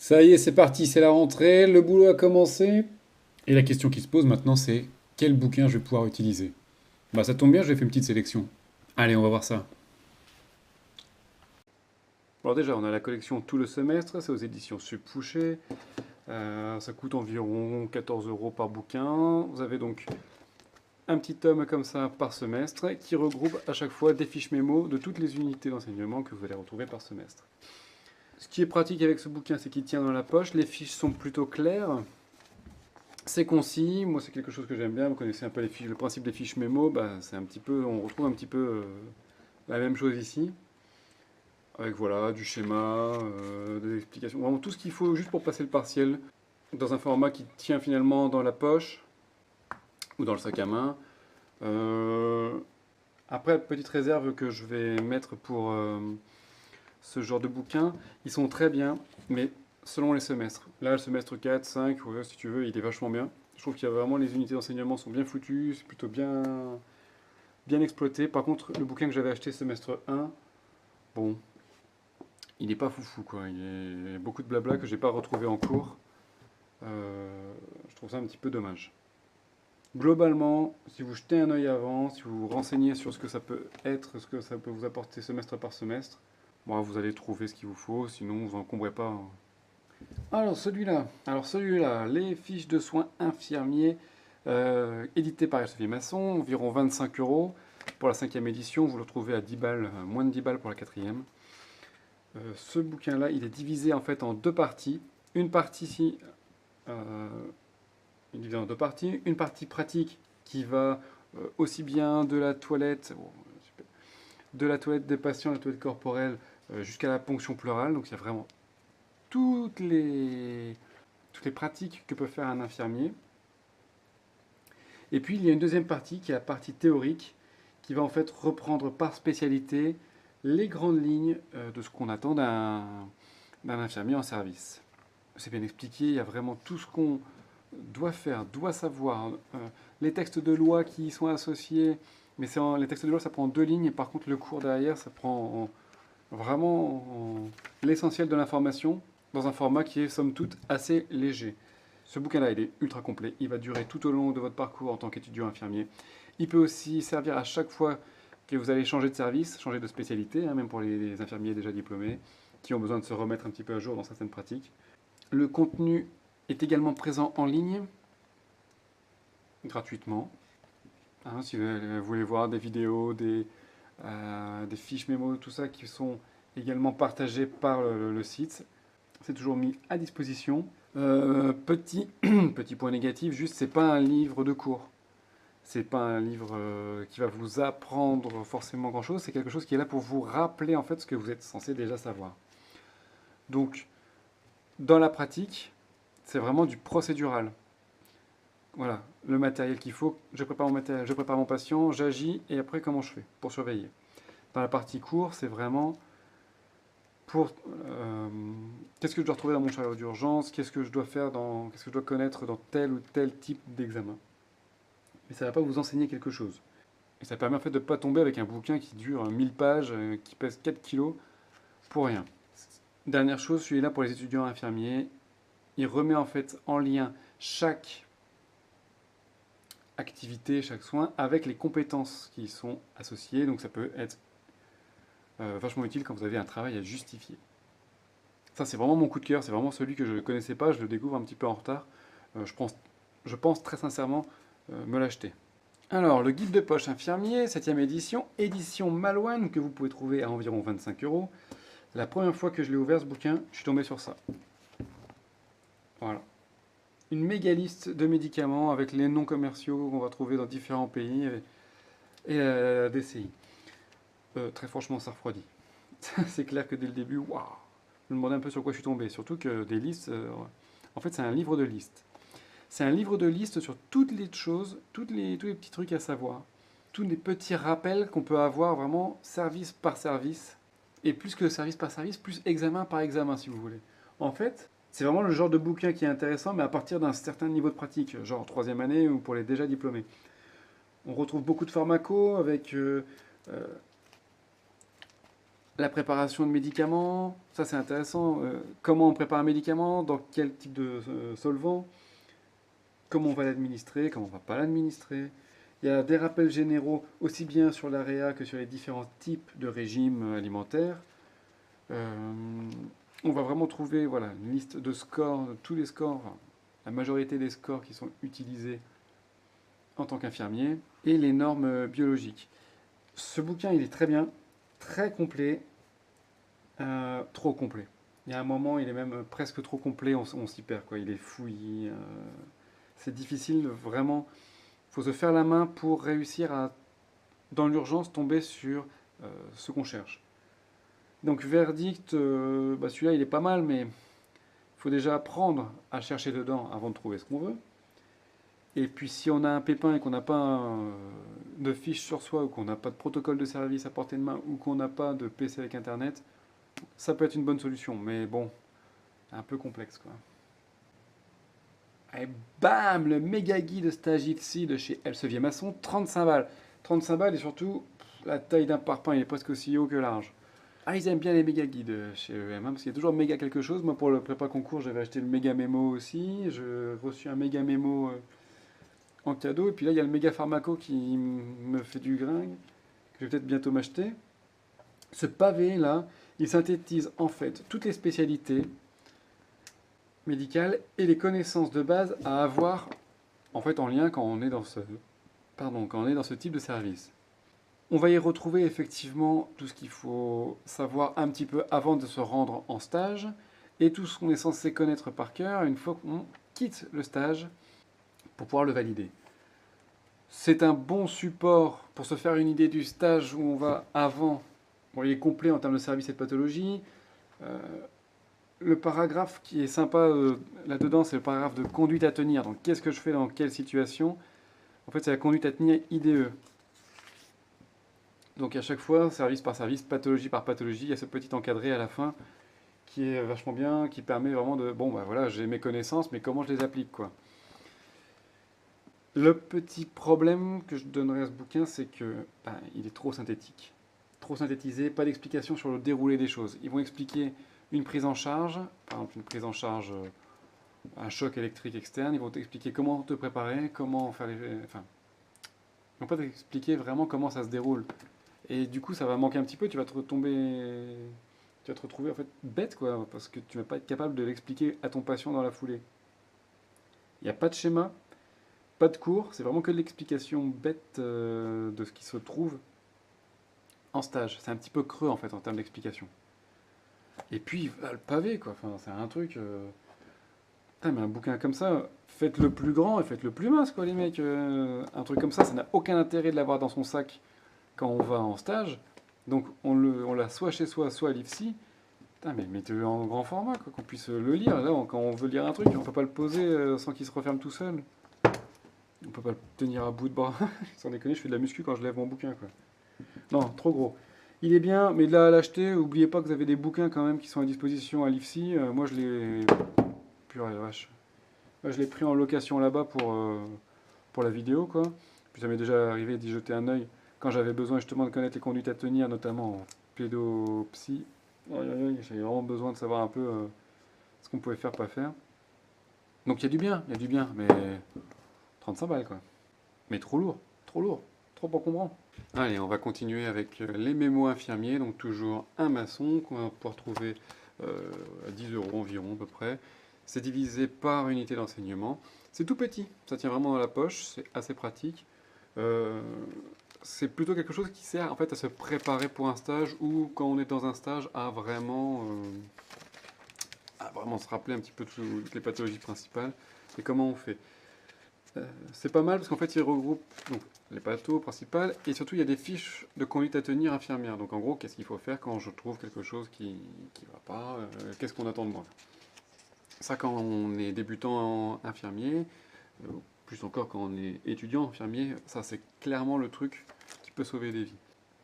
Ça y est, c'est parti, c'est la rentrée, le boulot a commencé. Et la question qui se pose maintenant, c'est quel bouquin je vais pouvoir utiliser? Bah ça tombe bien, je vais faire une petite sélection. Allez, on va voir ça. Alors déjà, on a la collection tout le semestre, c'est aux éditions Subfouché. Ça coûte environ 14 euros par bouquin. Vous avez donc un petit tome comme ça par semestre qui regroupe à chaque fois des fiches mémo de toutes les unités d'enseignement que vous allez retrouver par semestre. Ce qui est pratique avec ce bouquin, c'est qu'il tient dans la poche. Les fiches sont plutôt claires. C'est concis, moi c'est quelque chose que j'aime bien, vous connaissez un peu le principe des fiches mémo, bah, c'est un petit peu, on retrouve un petit peu la même chose ici, avec voilà, du schéma, des explications, vraiment tout ce qu'il faut juste pour passer le partiel, dans un format qui tient finalement dans la poche, ou dans le sac à main. Euh, Après, petite réserve que je vais mettre pour ce genre de bouquin, ils sont très bien, mais selon les semestres. Là, le semestre 4, 5, ouais, si tu veux, il est vachement bien. Je trouve qu'il y a vraiment les unités d'enseignement sont bien foutues, c'est plutôt bien exploité. Par contre, le bouquin que j'avais acheté semestre 1, bon, il n'est pas foufou quoi. Il y a beaucoup de blabla que j'ai pas retrouvé en cours. Je trouve ça un petit peu dommage. Globalement, si vous jetez un œil avant, si vous vous renseignez sur ce que ça peut être, ce que ça peut vous apporter semestre par semestre, bon, vous allez trouver ce qu'il vous faut, sinon vous encombrez pas, hein. Alors celui-là, les fiches de soins infirmiers, édité par Sophie Masson, environ 25 euros. Pour la cinquième édition, vous le retrouvez à 10 balles, moins de 10 balles pour la quatrième. Ce bouquin-là, il est divisé en fait en deux parties. Une partie ici, euh, il est divisé en deux parties. Une partie pratique qui va aussi bien de la toilette, des patients, la toilette corporelle, jusqu'à la ponction pleurale. Donc il y a vraiment toutes les pratiques que peut faire un infirmier. Et puis il y a une deuxième partie qui est la partie théorique, qui va en fait reprendre par spécialité les grandes lignes de ce qu'on attend d'un infirmier en service. C'est bien expliqué, il y a vraiment tout ce qu'on doit faire, doit savoir, les textes de loi qui y sont associés, mais les textes de loi ça prend deux lignes, et par contre le cours derrière ça prend vraiment l'essentiel de l'information dans un format qui est somme toute assez léger. Ce bouquin-là, il est ultra complet. Il va durer tout au long de votre parcours en tant qu'étudiant infirmier. Il peut aussi servir à chaque fois que vous allez changer de service, changer de spécialité, hein, même pour les infirmiers déjà diplômés, qui ont besoin de se remettre un petit peu à jour dans certaines pratiques. Le contenu est également présent en ligne, gratuitement. Hein, si vous voulez voir des vidéos, des fiches mémo, tout ça qui sont également partagées par le site. C'est toujours mis à disposition. Petit point négatif, juste c'est pas un livre de cours. C'est pas un livre qui va vous apprendre forcément grand chose, c'est quelque chose qui est là pour vous rappeler en fait ce que vous êtes censé déjà savoir. Donc, dans la pratique, c'est vraiment du procédural. Voilà, le matériel qu'il faut, je prépare mon matériel, je prépare mon patient, j'agis et après comment je fais pour surveiller. Dans la partie cours, c'est vraiment pour qu'est-ce que je dois retrouver dans mon chariot d'urgence, qu'est-ce que je dois faire qu'est-ce que je dois connaître dans tel ou tel type d'examen. Mais ça ne va pas vous enseigner quelque chose. Et ça permet en fait de ne pas tomber avec un bouquin qui dure 1000 pages, qui pèse 4 kilos, pour rien. Dernière chose, celui-là pour les étudiants infirmiers, il remet en fait en lien chaque activité, chaque soin avec les compétences qui y sont associées. Donc ça peut être vachement utile quand vous avez un travail à justifier. Ça, c'est vraiment mon coup de cœur. C'est vraiment celui que je ne connaissais pas. Je le découvre un petit peu en retard. Je pense très sincèrement me l'acheter. Alors, le guide de poche infirmier, 7ème édition, édition Malouane, que vous pouvez trouver à environ 25 euros. La première fois que je l'ai ouvert ce bouquin, je suis tombé sur ça. Voilà. Une méga liste de médicaments avec les noms commerciaux qu'on va trouver dans différents pays et la DCI. Très franchement, ça refroidit. C'est clair que dès le début, waouh, je me demandais un peu sur quoi je suis tombé. Surtout que des listes, en fait, c'est un livre de listes. C'est un livre de listes sur toutes les choses, tous les petits trucs à savoir. Tous les petits rappels qu'on peut avoir vraiment service par service. Et plus que service par service, plus examen par examen, si vous voulez. En fait, c'est vraiment le genre de bouquin qui est intéressant, mais à partir d'un certain niveau de pratique, genre troisième année ou pour les déjà diplômés. On retrouve beaucoup de pharmacos avec La préparation de médicaments, ça c'est intéressant. Comment on prépare un médicament, dans quel type de solvant, comment on va l'administrer, comment on ne va pas l'administrer. Il y a des rappels généraux aussi bien sur l'AREA que sur les différents types de régimes alimentaires. On va vraiment trouver voilà, une liste de scores, de tous les scores, enfin, la majorité des scores qui sont utilisés en tant qu'infirmier, et les normes biologiques. Ce bouquin, il est très bien, très complet, trop complet. Il y a un moment, il est même presque trop complet, on s'y perd, quoi. Il est fouillis. C'est difficile, vraiment. Il faut se faire la main pour réussir à, dans l'urgence, tomber sur ce qu'on cherche. Donc, verdict, celui-là, il est pas mal, mais il faut déjà apprendre à chercher dedans avant de trouver ce qu'on veut. Et puis, si on a un pépin et qu'on n'a pas de fiche sur soi, ou qu'on n'a pas de protocole de service à portée de main, ou qu'on n'a pas de PC avec Internet, ça peut être une bonne solution. Mais bon, un peu complexe, quoi. Et bam, le méga guide stage IFSI de chez Elsevier Maçon, 35 balles. 35 balles et surtout, la taille d'un parpaing, il est presque aussi haut que large. Ah, ils aiment bien les méga guides chez EM, parce qu'il y a toujours méga quelque chose. Moi, pour le prépa concours, j'avais acheté le méga mémo aussi. J'ai reçu un méga mémo en cadeau. Et puis là, il y a le méga pharmaco qui me fait du gringue, que je vais peut-être bientôt m'acheter. Ce pavé-là, il synthétise en fait toutes les spécialités médicales et les connaissances de base à avoir en fait en lien quand on est dans ce type de service. On va y retrouver effectivement tout ce qu'il faut savoir un petit peu avant de se rendre en stage et tout ce qu'on est censé connaître par cœur une fois qu'on quitte le stage pour pouvoir le valider. C'est un bon support pour se faire une idée du stage où on va avant. Bon, il est complet en termes de service et de pathologie. Le paragraphe qui est sympa là-dedans, c'est le paragraphe de conduite à tenir. Donc, qu'est-ce que je fais dans quelle situation? En fait, c'est la conduite à tenir IDE. Donc, à chaque fois, service par service, pathologie par pathologie, il y a ce petit encadré à la fin qui est vachement bien, qui permet vraiment de... Bon, bah voilà, j'ai mes connaissances, mais comment je les applique, quoi. Le petit problème que je donnerais à ce bouquin, c'est que il est trop synthétique. Trop synthétisé, pas d'explication sur le déroulé des choses. Ils vont expliquer une prise en charge, par exemple une prise en charge, un choc électrique externe, ils vont t'expliquer comment te préparer, comment faire les... Enfin, ils vont pas t'expliquer vraiment comment ça se déroule. Et du coup, ça va manquer un petit peu, tu vas te retrouver en fait bête, quoi, parce que tu vas pas être capable de l'expliquer à ton patient dans la foulée. Il n'y a pas de schéma, pas de cours, c'est vraiment que de l'explication bête de ce qui se trouve en stage. C'est un petit peu creux en fait en termes d'explication. Et puis le pavé, quoi, enfin, c'est un truc. Putain, mais un bouquin comme ça, faites le plus grand et faites le plus mince, quoi, les mecs. Un truc comme ça n'a aucun intérêt de l'avoir dans son sac quand on va en stage. Donc on l'a soit chez soi, soit à l'IFSI. Putain, mais mettez-le en grand format, quoi, qu'on puisse le lire. Là, quand on veut lire un truc, on peut pas le poser sans qu'il se referme tout seul. On peut pas le tenir à bout de bras. Sans déconner, je fais de la muscu quand je lève mon bouquin, quoi. Non, trop gros. Il est bien, mais de là à l'acheter, n'oubliez pas que vous avez des bouquins quand même qui sont à disposition à l'IFSI. Moi, je l'ai... Purée, vache. Moi, je l'ai pris en location là-bas pour la vidéo, quoi. Puis ça m'est déjà arrivé d'y jeter un œil quand j'avais besoin justement de connaître les conduites à tenir, notamment en pédopsie. J'avais vraiment besoin de savoir un peu ce qu'on pouvait faire, pas faire. Donc il y a du bien, mais 35 balles, quoi. Mais trop lourd, trop encombrant. Allez, on va continuer avec les mémos infirmiers, donc toujours un maçon qu'on va pouvoir trouver à 10 euros environ à peu près. C'est divisé par unité d'enseignement. C'est tout petit, ça tient vraiment dans la poche, c'est assez pratique. C'est plutôt quelque chose qui sert en fait à se préparer pour un stage ou quand on est dans un stage à vraiment se rappeler un petit peu toutes les pathologies principales et comment on fait. C'est pas mal parce qu'en fait il regroupe donc, les pathos principales et surtout il y a des fiches de conduite à tenir infirmière. Donc en gros, qu'est-ce qu'il faut faire quand je trouve quelque chose qui va pas, qu'est-ce qu'on attend de moi. Ça quand on est débutant infirmier, plus encore quand on est étudiant infirmier, ça c'est clairement le truc qui peut sauver des vies.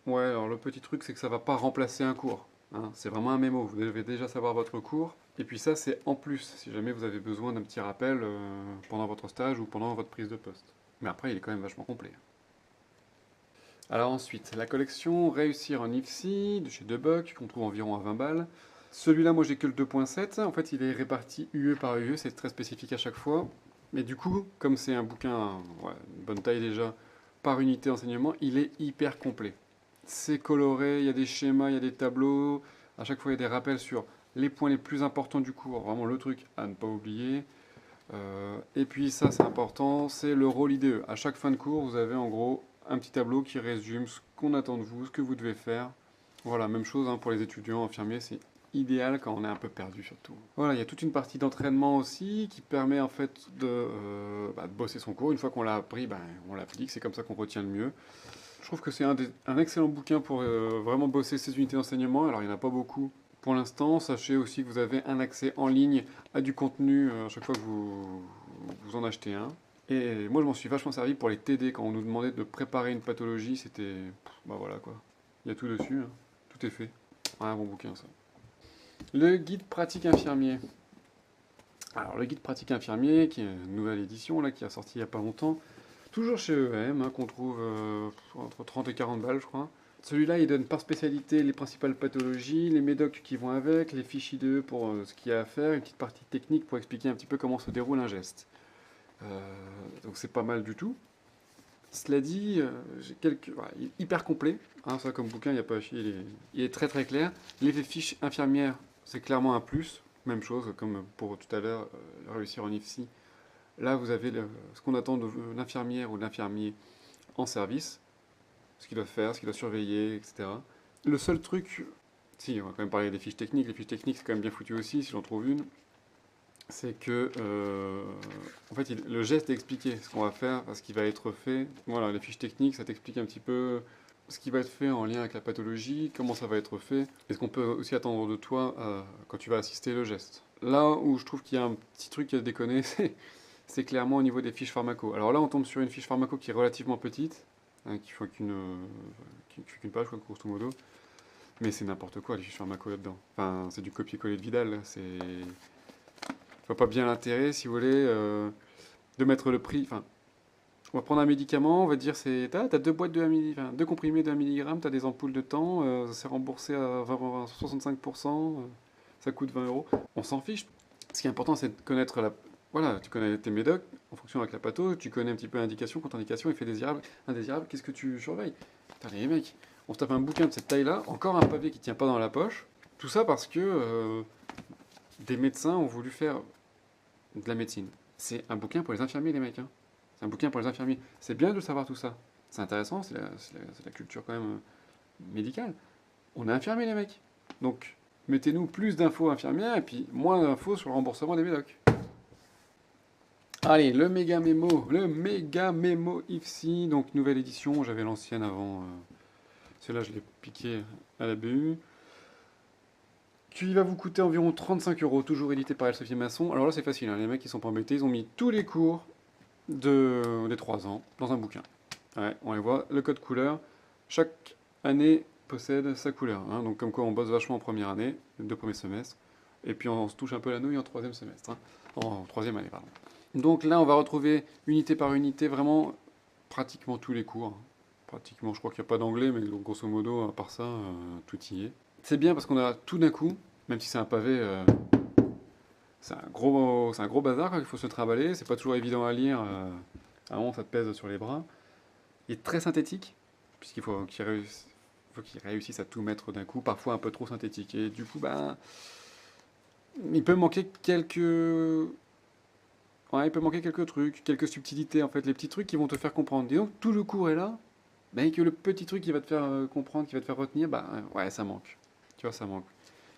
Ouais, alors le petit truc c'est que ça va pas remplacer un cours. Hein. C'est vraiment un mémo, vous devez déjà savoir votre cours. Et puis ça c'est en plus, si jamais vous avez besoin d'un petit rappel pendant votre stage ou pendant votre prise de poste. Mais après il est quand même vachement complet. Alors ensuite, la collection Réussir en IFSI de chez Debuck, qu'on trouve environ à 20 balles. Celui-là, moi j'ai que le 2.7. En fait, il est réparti UE par UE, c'est très spécifique à chaque fois. Mais du coup, comme c'est un bouquin, ouais, une bonne taille déjà, par unité d'enseignement, il est hyper complet. C'est coloré, il y a des schémas, il y a des tableaux. À chaque fois, il y a des rappels sur les points les plus importants du cours, vraiment le truc à ne pas oublier. Et puis ça, c'est important, c'est le rôle IDE. À chaque fin de cours, vous avez en gros un petit tableau qui résume ce qu'on attend de vous, ce que vous devez faire. Voilà, même chose hein, pour les étudiants infirmiers, c'est idéal quand on est un peu perdu surtout. Voilà, il y a toute une partie d'entraînement aussi qui permet en fait de bosser son cours. Une fois qu'on l'a appris, on l'applique, c'est comme ça qu'on retient le mieux. Je trouve que c'est un excellent bouquin pour vraiment bosser ces unités d'enseignement. Alors il n'y en a pas beaucoup pour l'instant. Sachez aussi que vous avez un accès en ligne à du contenu à chaque fois que vous en achetez un. Et moi je m'en suis vachement servi pour les TD quand on nous demandait de préparer une pathologie. C'était... Bah voilà quoi. Il y a tout dessus, hein. Tout est fait. Ouais, un bon bouquin ça. Le guide pratique infirmier. Alors le guide pratique infirmier, qui est une nouvelle édition là, qui a sorti il n'y a pas longtemps, toujours chez EM, hein, qu'on trouve entre 30 et 40 balles je crois. Celui-là il donne par spécialité les principales pathologies, les médocs qui vont avec, les fiches IDE pour ce qu'il y a à faire, une petite partie technique pour expliquer un petit peu comment se déroule un geste. Donc c'est pas mal du tout. Cela dit, j'ai quelques... voilà, il est hyper complet, hein, ça comme bouquin il n'y a pas à chier, il est très très clair. Les fiches infirmières c'est clairement un plus. Même chose, comme pour tout à l'heure, réussir en IFSI. Là, vous avez ce qu'on attend de l'infirmière ou de l'infirmier en service, ce qu'il doit faire, ce qu'il doit surveiller, etc. Le seul truc, si, on va quand même parler des fiches techniques. Les fiches techniques, c'est quand même bien foutu aussi, si j'en trouve une. C'est que, en fait, le geste est expliqué, ce qu'on va faire, ce qui va être fait. Voilà, les fiches techniques, ça t'explique un petit peu ce qui va être fait en lien avec la pathologie, comment ça va être fait, et ce qu'on peut aussi attendre de toi quand tu vas assister le geste. Là où je trouve qu'il y a un petit truc à déconner, c'est clairement au niveau des fiches pharmaco. Alors là, on tombe sur une fiche pharmaco qui est relativement petite, hein, qui fait qu'une page, quoi, grosso modo, mais c'est n'importe quoi les fiches pharmaco là-dedans. Enfin, c'est du copier-coller de Vidal, là. C'est... Je vois pas bien l'intérêt, si vous voulez, de mettre le prix... Enfin, on va prendre un médicament, on va dire t'as deux boîtes de 1 enfin, deux comprimés de 1 mg, t'as des ampoules de temps, c'est remboursé à 65%, ça coûte 20 euros. On s'en fiche. Ce qui est important, c'est de connaître la... Voilà, tu connais tes médocs, en fonction avec la patho, tu connais un petit peu l'indication, contre-indication, effet désirable, indésirable, qu'est-ce que tu surveilles? Putain, les mecs, on se tape un bouquin de cette taille-là, encore un pavé qui tient pas dans la poche, tout ça parce que des médecins ont voulu faire de la médecine. C'est un bouquin pour les infirmiers, les mecs, hein. C'est un bouquin pour les infirmiers. C'est bien de savoir tout ça. C'est intéressant, c'est la culture quand même médicale. On est infirmiers, les mecs. Donc, mettez-nous plus d'infos infirmières et puis moins d'infos sur le remboursement des médocs. Allez, le méga mémo IFSI, donc nouvelle édition. J'avais l'ancienne avant. Celle-là, je l'ai piqué à la BU. Qui va vous coûter environ 35 euros, toujours édité par Elsevier Masson. Alors là, c'est facile, hein, les mecs, ils sont pas embêtés. Ils ont mis tous les cours des 3 ans dans un bouquin. Ouais, on les voit, le code couleur. Chaque année possède sa couleur. Hein, donc comme quoi on bosse vachement en première année, les 2 premiers semestres. Et puis on se touche un peu la nouille en troisième semestre. Hein, en troisième année, pardon. Donc là, on va retrouver unité par unité vraiment pratiquement tous les cours. Pratiquement, je crois qu'il n'y a pas d'anglais, mais grosso modo, à part ça, tout y est. C'est bien parce qu'on a tout d'un coup, même si c'est un pavé... c'est un gros bazar qu'il faut se trimballer, c'est pas toujours évident à lire, à un moment ça te pèse sur les bras. Il est très synthétique, puisqu'il faut qu'il réussisse à tout mettre d'un coup, parfois un peu trop synthétique. Et du coup, il peut manquer quelques... Ouais, il peut manquer quelques trucs, quelques subtilités en fait, les petits trucs qui vont te faire comprendre. Disons que tout le cours est là, mais que le petit truc qui va te faire comprendre, qui va te faire retenir, ouais, ça manque. Tu vois, ça manque.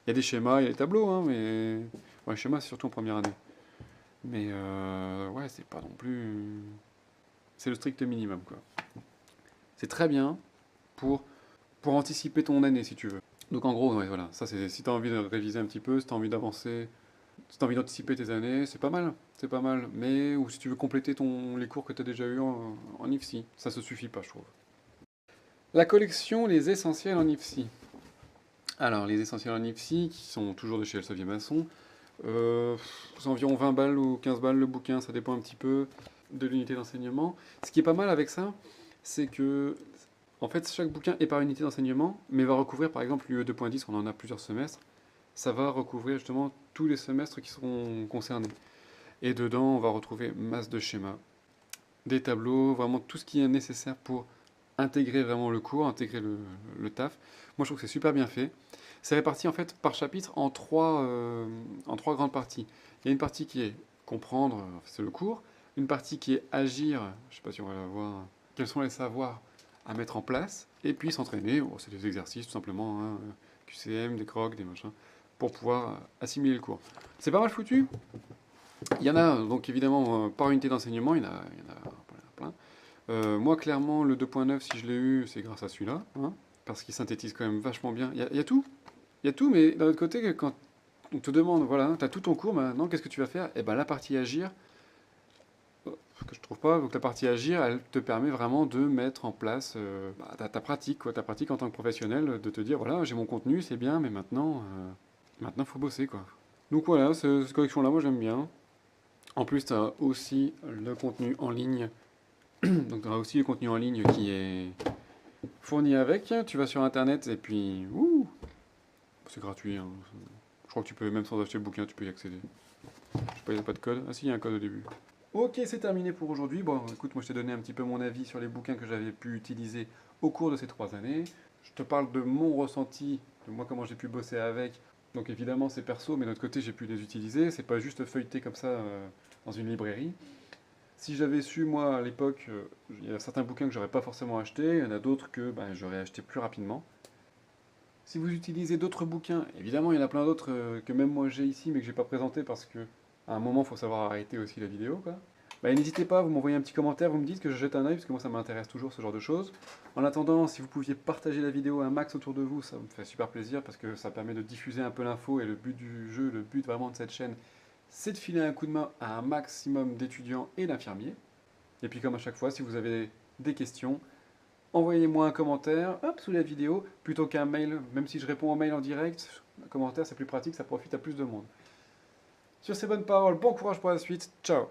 Il y a des schémas, il y a des tableaux, hein, mais... Ouais, schéma, c'est surtout en première année. Mais ouais, c'est pas non plus... C'est le strict minimum, quoi. C'est très bien pour, pour anticiper ton année, si tu veux. Donc en gros, ouais, voilà, ça c'est si tu as envie de réviser un petit peu, si tu as envie d'avancer, si tu as envie d'anticiper tes années, c'est pas mal, c'est pas mal. Mais ou si tu veux compléter les cours que tu as déjà eu en IFSI, ça se suffit pas, je trouve. La collection Les Essentiels en IFSI. Alors, les Essentiels en IFSI, qui sont toujours de chez Elsevier Masson, c'est environ 20 balles ou 15 balles le bouquin, ça dépend un petit peu de l'unité d'enseignement. Ce qui est pas mal avec ça, c'est que En fait, chaque bouquin est par unité d'enseignement, mais va recouvrir par exemple l'UE 2.10, on en a plusieurs semestres. Ça va recouvrir justement tous les semestres qui seront concernés. Et dedans, on va retrouver masse de schémas, des tableaux, vraiment tout ce qui est nécessaire pour intégrer vraiment le cours, intégrer le taf. Moi, je trouve que c'est super bien fait. C'est réparti en fait par chapitre en trois grandes parties. Il y a une partie qui est comprendre, c'est le cours. Une partie qui est agir, je ne sais pas si on va la voir, quels sont les savoirs à mettre en place. Et puis s'entraîner, oh, c'est des exercices tout simplement, hein, QCM, des crocs, des machins, pour pouvoir assimiler le cours. C'est pas mal foutu. Il y en a donc évidemment par unité d'enseignement, il y en a plein. Moi, clairement, le 2.9, si je l'ai eu, c'est grâce à celui-là, hein, parce qu'il synthétise quand même vachement bien. Il y a tout, il y a tout, mais d'un autre côté, quand on te demande, voilà, tu as tout ton cours, maintenant, qu'est-ce que tu vas faire? Eh ben, la partie agir, que je trouve pas, donc la partie agir, elle te permet vraiment de mettre en place ta pratique, quoi, ta pratique en tant que professionnel, de te dire, voilà, j'ai mon contenu, c'est bien, mais maintenant, faut bosser, quoi. Donc voilà, cette collection-là, moi, j'aime bien. En plus, tu as aussi le contenu en ligne. Donc, tu as aussi le contenu en ligne qui est fourni avec. Tu vas sur internet et puis, c'est gratuit, hein. Je crois que tu peux, même sans acheter le bouquin, tu peux y accéder. Je sais pas, il n'y a pas de code. Ah si, il y a un code au début. Ok, c'est terminé pour aujourd'hui. Bon, écoute, moi je t'ai donné un petit peu mon avis sur les bouquins que j'avais pu utiliser au cours de ces 3 années. Je te parle de mon ressenti, de moi comment j'ai pu bosser avec. Donc évidemment c'est perso, mais de l'autre côté j'ai pu les utiliser. C'est pas juste feuilleter comme ça dans une librairie. Si j'avais su, moi, à l'époque, il y a certains bouquins que j'aurais pas forcément achetés, il y en a d'autres que j'aurais acheté plus rapidement. Si vous utilisez d'autres bouquins, évidemment, il y en a plein d'autres que même moi j'ai ici, mais que j'ai pas présenté parce que à un moment, il faut savoir arrêter aussi la vidéo, quoi. N'hésitez pas, vous m'envoyez un petit commentaire, vous me dites que je jette un œil, parce que moi ça m'intéresse toujours ce genre de choses. En attendant, si vous pouviez partager la vidéo un max autour de vous, ça me fait super plaisir, parce que ça permet de diffuser un peu l'info, et le but du jeu, le but vraiment de cette chaîne, c'est de filer un coup de main à un maximum d'étudiants et d'infirmiers. Et puis comme à chaque fois, si vous avez des questions, envoyez-moi un commentaire hop, sous la vidéo, plutôt qu'un mail, même si je réponds au mail en direct, un commentaire c'est plus pratique, ça profite à plus de monde. Sur ces bonnes paroles, bon courage pour la suite, ciao.